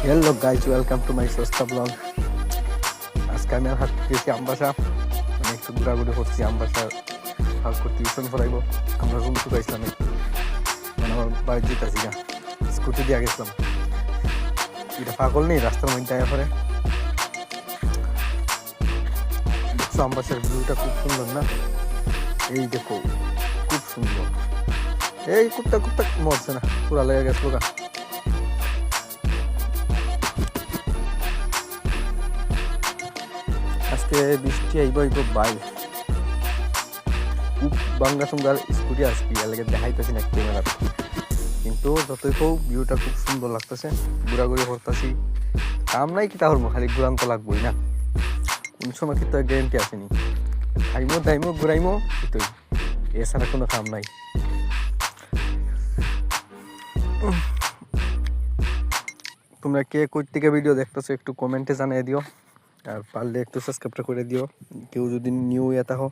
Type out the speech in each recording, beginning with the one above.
Hello guys, welcome to my সস্তা blog. আজকে আমি আর হাঁটতে গেছি আমবাসা, মানে একটু ঘোরাঘুরি করছি। আমবাসা হালকা টিউশন পড়াইব। আমরা রুম টু পাইছিলাম, মানে আমার বাড়ির যেতেছি না, স্কুটি দিয়ে গেছিলাম। এটা পাগল নেই, রাস্তার মধ্যে আয়া পরে দেখছো আমবাসার ভিউটা খুব সুন্দর না? এই দেখো, খুব সুন্দর। এই কুত্তা কুত্তা মরছে না, পুরা লেগে গেছিল গা। আজকে বৃষ্টি আইব আইব বাই, খুব বাঙ্গা সুন্দর স্কুটি আসবি, এলাকে দেখাইতেছি না ক্যামেরা, কিন্তু যতই হোক ভিউটা খুব সুন্দর লাগতেছে। ঘোরাঘুরি করতেছি, কাম নাই কি তাহলে খালি ঘুরান তো লাগবোই না। কোন সময় কিন্তু গ্যারেন্টি আসেনি, খাইমো দাইমো ঘুরাইমো, এটাই, এছাড়া কোনো কাম নাই। তোমরা কে কই থেকে ভিডিও দেখতেছো একটু কমেন্টে জানিয়ে দিও, আর পারলে একটু সাবস্ক্রাইবটা করে দিও কেউ যদি নিউ ইয়ে থাকো।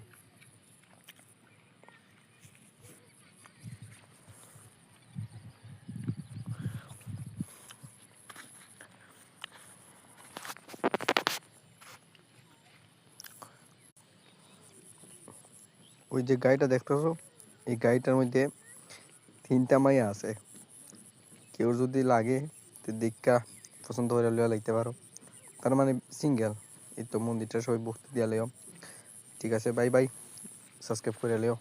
ওই যে গাড়িটা দেখতেছো, এই গাড়িটার মধ্যে 3টা মাইয়া আছে। কেউ যদি লাগে তো দেখা পছন্দ করে লিয়া লাগতে পারো, তার মানে সিঙ্গেল। এই তো মন্দিরটা সবাই ভক্তি দিয়া লিও। ঠিক আছে, বাই বাই, সাবস্ক্রাইব করে লিও।